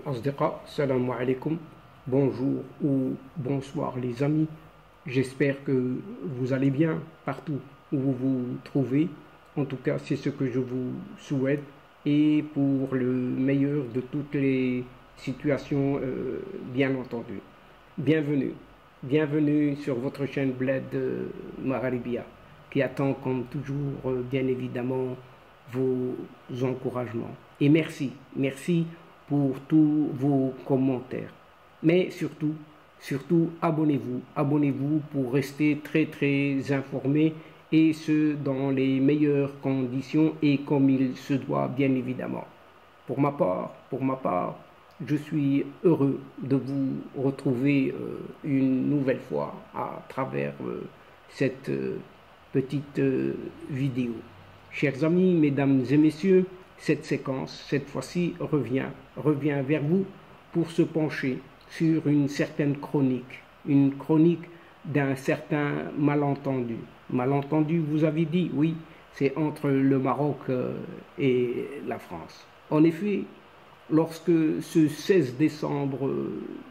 الأصدقاء السلام عليكم. Bonjour ou bonsoir les amis. J'espère que vous allez bien partout où vous vous trouvez. En tout cas, c'est ce que je vous souhaite et pour le meilleur de toutes les situations, bien entendu. Bienvenue. Bienvenue sur votre chaîne Bled Mararibia qui attend comme toujours, bien évidemment, vos encouragements. Et merci. Merci pour tous vos commentaires. Mais surtout, abonnez-vous. Abonnez-vous pour rester très informé et ce, dans les meilleures conditions et comme il se doit, bien évidemment. Pour ma part, je suis heureux de vous retrouver une nouvelle fois à travers cette petite vidéo. Chers amis, mesdames et messieurs, cette séquence, cette fois-ci, revient vers vous pour se pencher sur une certaine chronique, une chronique d'un certain malentendu. Malentendu, vous avez dit, oui, c'est entre le Maroc et la France. En effet, lorsque ce 16 décembre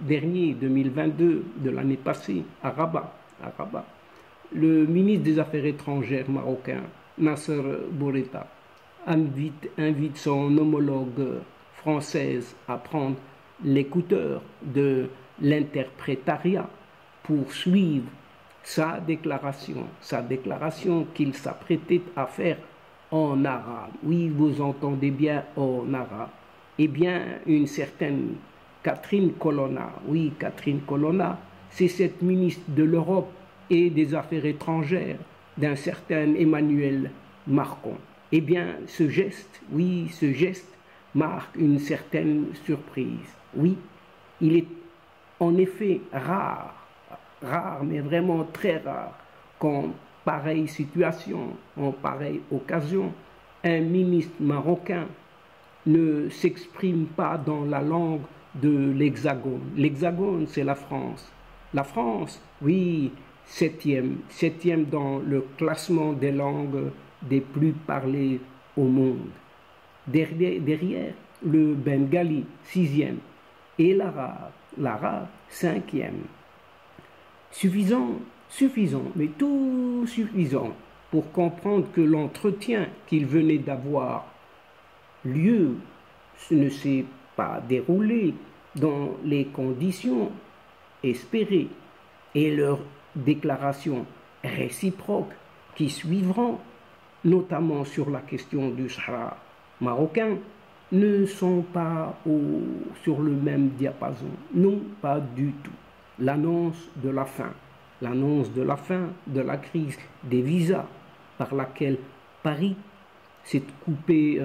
dernier, 2022, de l'année passée, à Rabat, le ministre des Affaires étrangères marocain, Nasser Bourita, invite son homologue française à prendre l'écouteur de l'interprétariat pour suivre sa déclaration qu'il s'apprêtait à faire en arabe. Oui, vous entendez bien, en arabe. Eh bien, une certaine Catherine Colonna, oui, Catherine Colonna, c'est cette ministre de l'Europe et des Affaires étrangères d'un certain Emmanuel Macron. Eh bien, ce geste marque une certaine surprise. Oui, il est en effet rare, mais vraiment très rare, qu'en pareille situation, en pareille occasion, un ministre marocain ne s'exprime pas dans la langue de l'Hexagone. L'Hexagone, c'est la France. La France, oui, septième dans le classement des langues des plus parlées au monde. Derrière le bengali, 6e, et l'arabe, 5e. Suffisant, mais tout suffisant pour comprendre que l'entretien qu'il venait d'avoir lieu ne s'est pas déroulé dans les conditions espérées et leurs déclarations réciproques qui suivront, notamment sur la question du Sahara marocain, ne sont pas sur le même diapason. Non, pas du tout. L'annonce de la fin de la crise des visas par laquelle Paris s'est coupé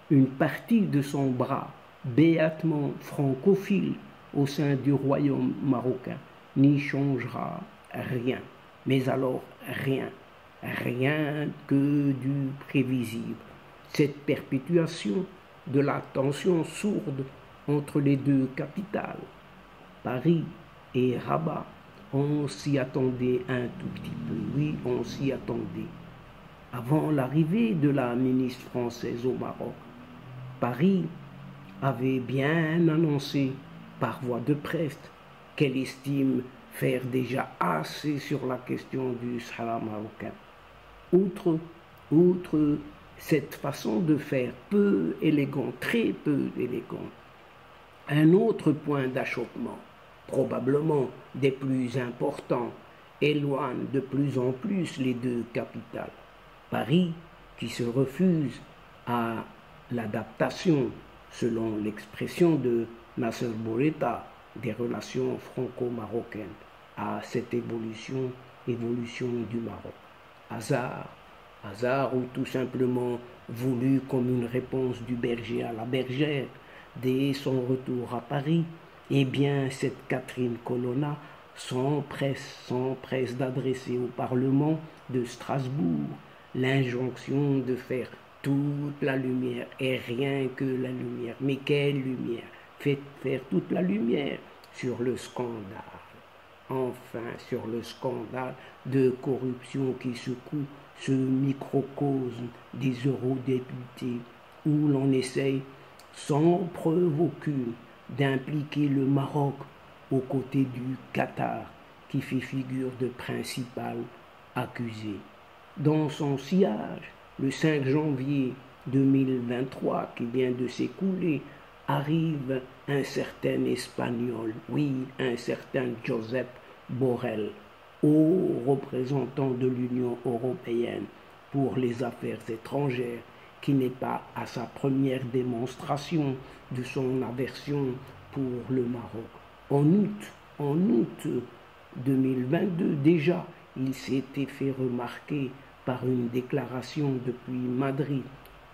une partie de son bras béatement francophile au sein du royaume marocain n'y changera rien. Mais alors rien que du prévisible. Cette perpétuation de la tension sourde entre les deux capitales, Paris et Rabat, on s'y attendait un tout petit peu. Oui, on s'y attendait. Avant l'arrivée de la ministre française au Maroc, Paris avait bien annoncé par voie de presse qu'elle estime faire déjà assez sur la question du Sahara marocain. Outre cette façon de faire peu élégante, très peu élégante, un autre point d'achoppement, probablement des plus importants, éloigne de plus en plus les deux capitales. Paris, qui se refuse à l'adaptation, selon l'expression de Nasser Bourita, des relations franco-marocaines à cette évolution du Maroc. Hasard ou tout simplement voulu comme une réponse du berger à la bergère dès son retour à Paris. Eh bien, cette Catherine Colonna s'empresse d'adresser au Parlement de Strasbourg l'injonction de faire toute la lumière et rien que la lumière. Mais quelle lumière? Faites faire toute la lumière sur le scandale. Enfin, sur le scandale de corruption qui secoue ce microcosme des eurodéputés où l'on essaye sans preuve aucune d'impliquer le Maroc aux côtés du Qatar, qui fait figure de principal accusé. Dans son sillage, le 5 janvier 2023, qui vient de s'écouler, arrive un certain Espagnol, oui, un certain Josep Borrell, haut représentant de l'Union européenne pour les affaires étrangères, qui n'est pas à sa première démonstration de son aversion pour le Maroc. En août 2022, déjà, il s'était fait remarquer par une déclaration depuis Madrid,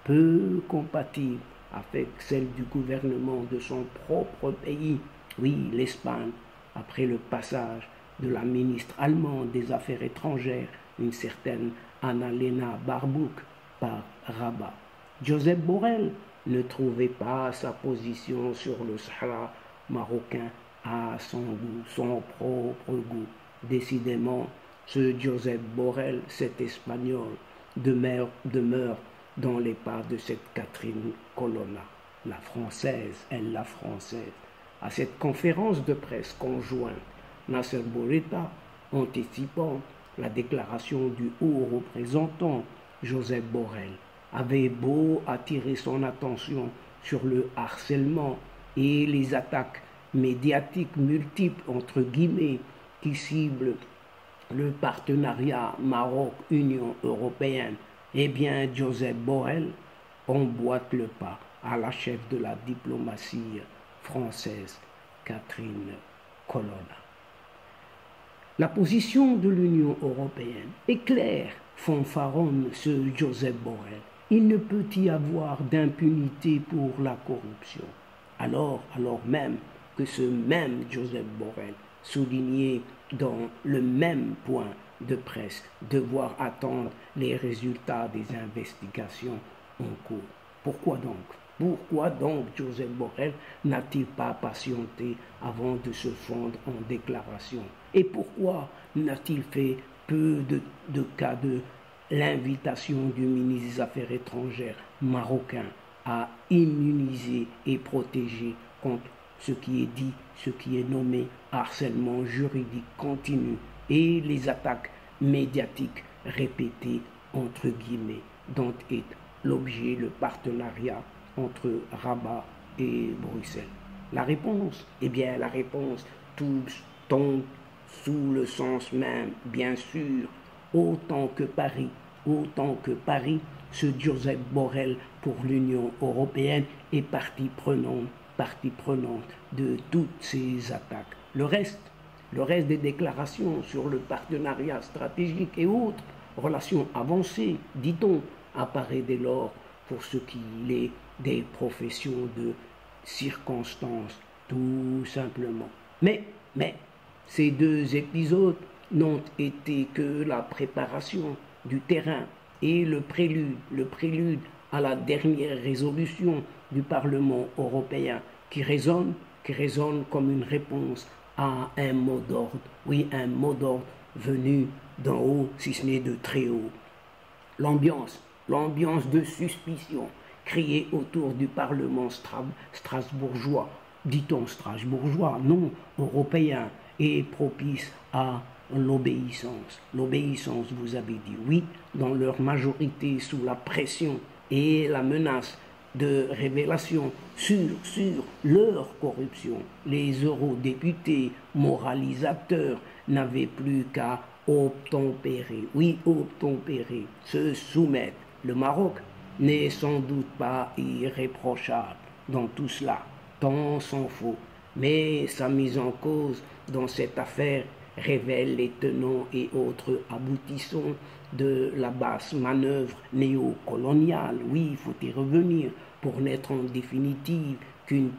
peu compatible avec celle du gouvernement de son propre pays, oui, l'Espagne, après le passage de la ministre allemande des Affaires étrangères, une certaine Annalena Baerbock, par Rabat. Josep Borrell ne trouvait pas sa position sur le Sahara marocain à son goût, son propre goût. Décidément, ce Josep Borrell, cet Espagnol, demeure dans les pas de cette Catherine Colonna, la française, la française. À cette conférence de presse conjointe, Nasser Bourita, anticipant la déclaration du haut représentant Josep Borrell, avait beau attirer son attention sur le harcèlement et les attaques médiatiques multiples, entre guillemets, qui ciblent le partenariat Maroc-Union européenne, eh bien, Josep Borrell emboîte le pas à la chef de la diplomatie française, Catherine Colonna. La position de l'Union européenne est claire, fanfaronne ce Josep Borrell. Il ne peut y avoir d'impunité pour la corruption. Alors même que ce même Josep Borrell soulignait dans le même point de presse devoir attendre les résultats des investigations en cours. Pourquoi donc Josep Borrell n'a-t-il pas patienté avant de se fondre en déclaration? Et pourquoi n'a-t-il fait peu de cas de l'invitation du ministre des Affaires étrangères marocain à immuniser et protéger contre ce qui est dit, ce qui est nommé harcèlement juridique continu et les attaques médiatiques répétées entre guillemets dont est l'objet le partenariat entre Rabat et Bruxelles. La réponse, la réponse tombe sous le sens même, bien sûr, autant que Paris, ce Josep Borrell pour l'Union européenne est partie prenante de toutes ces attaques. Le reste des déclarations sur le partenariat stratégique et autres relations avancées, dit-on, apparaît dès lors pour ce qu'il est des professions de circonstances, tout simplement. Mais ces deux épisodes n'ont été que la préparation du terrain et le prélude à la dernière résolution du Parlement européen qui résonne comme une réponse à un mot d'ordre, oui, un mot d'ordre venu d'en haut, si ce n'est de très haut. L'ambiance de suspicion créée autour du Parlement strasbourgeois, dit-on strasbourgeois, non européen, est propice à l'obéissance. L'obéissance, vous avez dit oui, dans leur majorité sous la pression et la menace de révélation sur leur corruption. Les eurodéputés moralisateurs n'avaient plus qu'à obtempérer, se soumettre. Le Maroc n'est sans doute pas irréprochable dans tout cela, tant s'en faut, mais sa mise en cause dans cette affaire révèle les tenants et autres aboutissants de la basse manœuvre néocoloniale. Oui, il faut y revenir pour n'être en définitive qu'une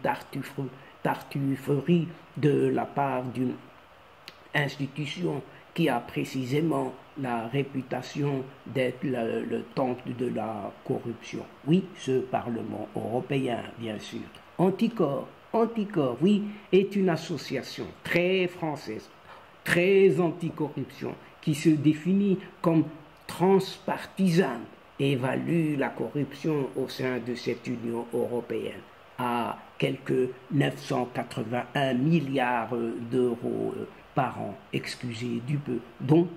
tartufferie de la part d'une institution qui a précisément la réputation d'être le temple de la corruption. Oui, ce Parlement européen, bien sûr. Anticorps, oui, est une association très française, très anticorruption, qui se définit comme transpartisane et évalue la corruption au sein de cette Union européenne. à quelques 981 milliards d'euros par an, excusez du peu, dont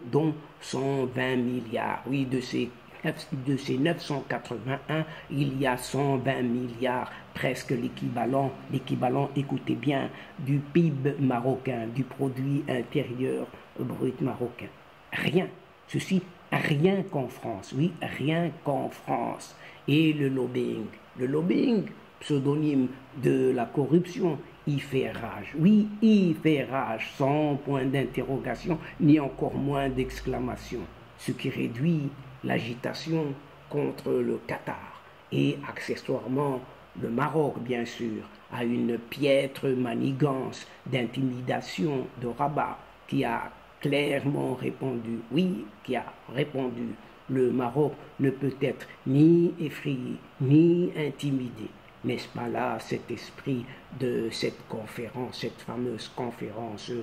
120 milliards. Oui, de ces 981, il y a 120 milliards, presque l'équivalent, écoutez bien, du PIB marocain, du produit intérieur brut marocain. Rien, ceci, rien qu'en France, oui, rien qu'en France. Et le lobbying, pseudonyme de la corruption, il fait rage. Oui, il fait rage, sans point d'interrogation, ni encore moins d'exclamation. Ce qui réduit l'agitation contre le Qatar et accessoirement le Maroc, bien sûr, à une piètre manigance d'intimidation de Rabat qui a clairement répondu, oui, qui a répondu, le Maroc ne peut être ni effrayé, ni intimidé. N'est-ce pas là cet esprit de cette conférence, cette fameuse conférence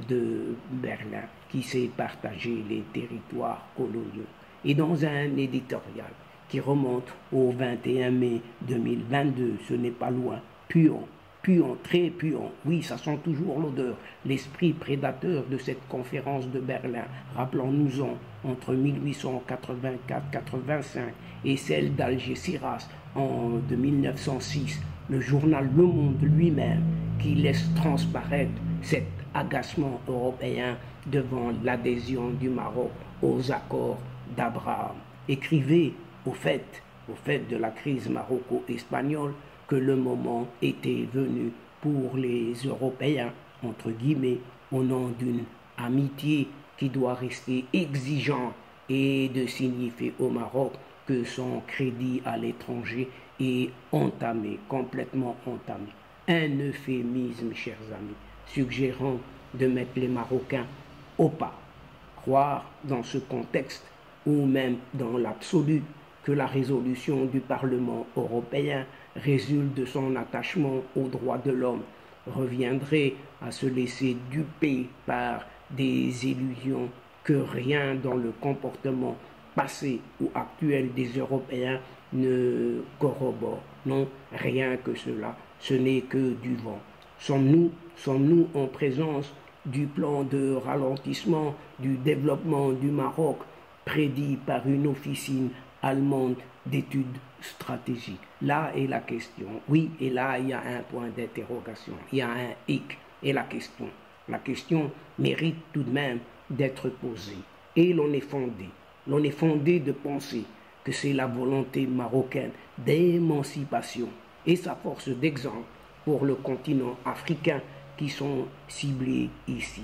de Berlin qui s'est partagé les territoires coloniaux? Et dans un éditorial qui remonte au 21 mai 2022, ce n'est pas loin, puant, très puant, oui, ça sent toujours l'odeur, l'esprit prédateur de cette conférence de Berlin, rappelons-nous-en, entre 1884-85 et celle d'Algeciras de 1906, le journal Le Monde lui-même qui laisse transparaître cet agacement européen devant l'adhésion du Maroc aux accords d'Abraham. Écrivait au fait de la crise maroco-espagnole que le moment était venu pour les Européens, entre guillemets, au nom d'une amitié qui doit rester exigeante et de signifier au Maroc que son crédit à l'étranger est entamé, complètement entamé. Un euphémisme, chers amis, suggérant de mettre les Marocains au pas. Croire dans ce contexte, ou même dans l'absolu, que la résolution du Parlement européen résulte de son attachement aux droits de l'homme, reviendrait à se laisser duper par des illusions que rien dans le comportement passé ou actuel des Européens ne corrobore. Non, rien que cela, ce n'est que du vent. Sommes-nous en présence du plan de ralentissement du développement du Maroc prédit par une officine allemande d'études stratégiques? Là est la question. Oui, et là, il y a un point d'interrogation. Il y a un hic. Et la question mérite tout de même d'être posée. Et l'on est fondé de penser que c'est la volonté marocaine d'émancipation et sa force d'exemple pour le continent africain qui sont ciblés ici.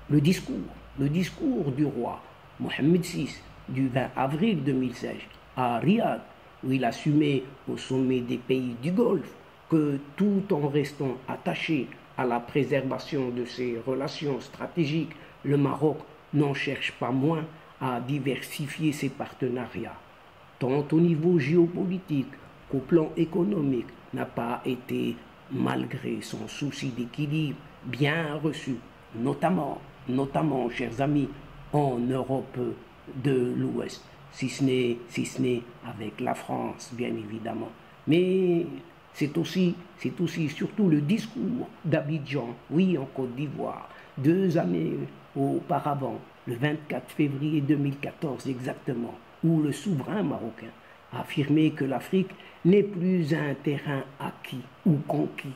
Le discours du roi Mohamed VI du 20 avril 2016 à Riyad, où il assumait au sommet des pays du Golfe que tout en restant attaché à la préservation de ses relations stratégiques, le Maroc n'en cherche pas moins à diversifier ses partenariats, tant au niveau géopolitique qu'au plan économique, n'a pas été, malgré son souci d'équilibre, bien reçu, notamment, chers amis, en Europe de l'Ouest, si ce n'est avec la France, bien évidemment. Mais c'est aussi surtout le discours d'Abidjan, oui, en Côte d'Ivoire, 2 années auparavant, le 24 février 2014 exactement, où le souverain marocain a affirmé que l'Afrique n'est plus un terrain acquis ou conquis,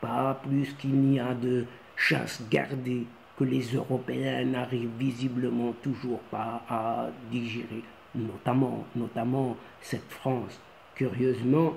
pas plus qu'il n'y a de chasse gardée que les Européens n'arrivent visiblement toujours pas à digérer, notamment cette France. Curieusement,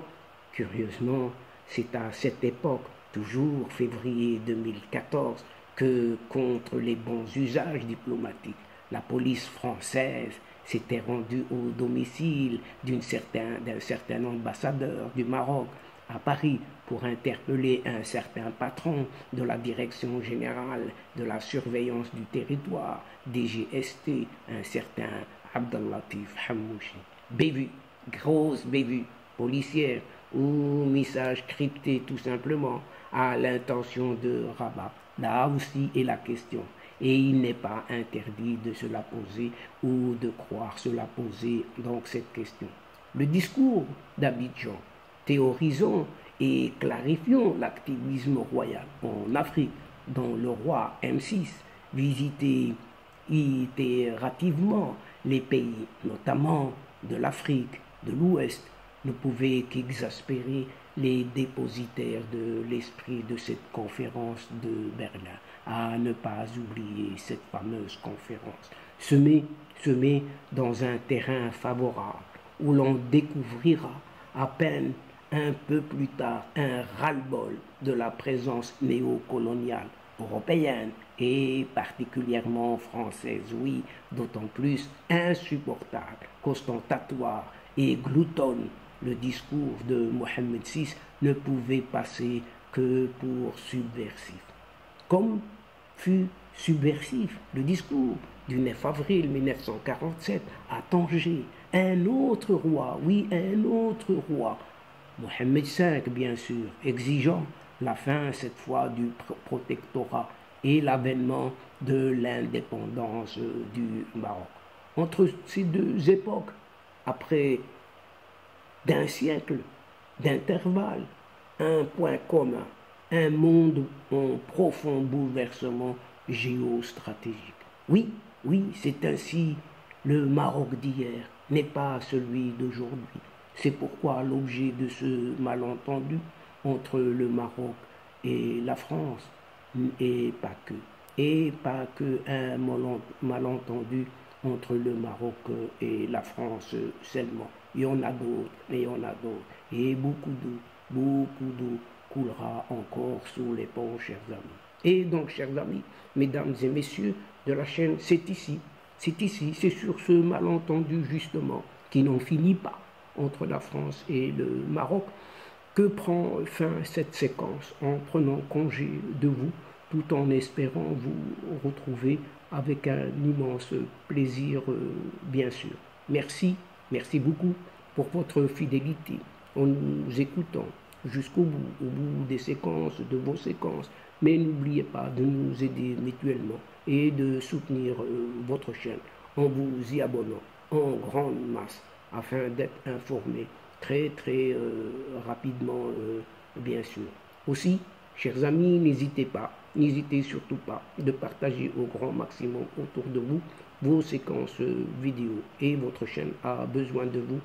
c'est à cette époque, toujours février 2014, que contre les bons usages diplomatiques, la police française s'était rendue au domicile d'un certain ambassadeur du Maroc à Paris pour interpeller un certain patron de la Direction générale de la surveillance du territoire, DGST, un certain Abdellatif Hamouchi. Bévue, grosse bévue policière ou message crypté tout simplement à l'intention de Rabat. Là aussi est la question. Et il n'est pas interdit de se la poser ou de croire se la poser donc cette question. Le discours d'Abidjan, théorisant et clarifions l'activisme royal en Afrique, dont le roi M6 visitait itérativement les pays, notamment de l'Afrique de l'Ouest, ne pouvait qu'exaspérer les dépositaires de l'esprit de cette conférence de Berlin. À ne pas oublier cette fameuse conférence, semée dans un terrain favorable, où l'on découvrira à peine un peu plus tard un ras-le-bol de la présence néocoloniale européenne et particulièrement française, oui, d'autant plus insupportable qu'ostentatoire et gloutonne. Le discours de Mohammed VI ne pouvait passer que pour subversif. Comme fut subversif le discours du 9 avril 1947 à Tanger, un autre roi, oui, un autre roi, Mohammed V bien sûr, exigeant la fin cette fois du protectorat et l'avènement de l'indépendance du Maroc. Entre ces deux époques, après d'un siècle d'intervalle, un point commun, un monde en profond bouleversement géostratégique. Oui, oui, c'est ainsi le Maroc d'hier n'est pas celui d'aujourd'hui. C'est pourquoi l'objet de ce malentendu entre le Maroc et la France, et pas que un malentendu entre le Maroc et la France seulement. Il y en a d'autres, et il y en a d'autres. Et beaucoup d'eau coulera encore sous les ponts, chers amis. Et donc, chers amis, mesdames et messieurs de la chaîne, c'est ici, c'est sur ce malentendu justement qui n'en finit pas entre la France et le Maroc que prend fin cette séquence en prenant congé de vous, tout en espérant vous retrouver avec un immense plaisir, bien sûr. Merci beaucoup pour votre fidélité en nous écoutant jusqu'au bout, au bout des séquences, de vos séquences. Mais n'oubliez pas de nous aider mutuellement et de soutenir votre chaîne en vous y abonnant en grande masse afin d'être informé très rapidement, bien sûr. Aussi, chers amis, n'hésitez surtout pas de partager au grand maximum autour de vous vos séquences vidéo et votre chaîne a besoin de vous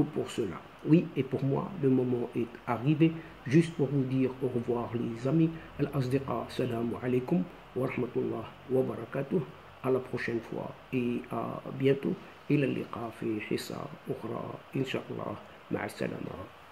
pour cela. Oui, et pour moi, le moment est arrivé juste pour vous dire au revoir les amis. Al-Asdiqa, salamu alaikum wa rahmatullah wa barakatuh. À la prochaine fois et à bientôt. إلى اللقاء في حصة أخرى إن شاء الله مع السلامة.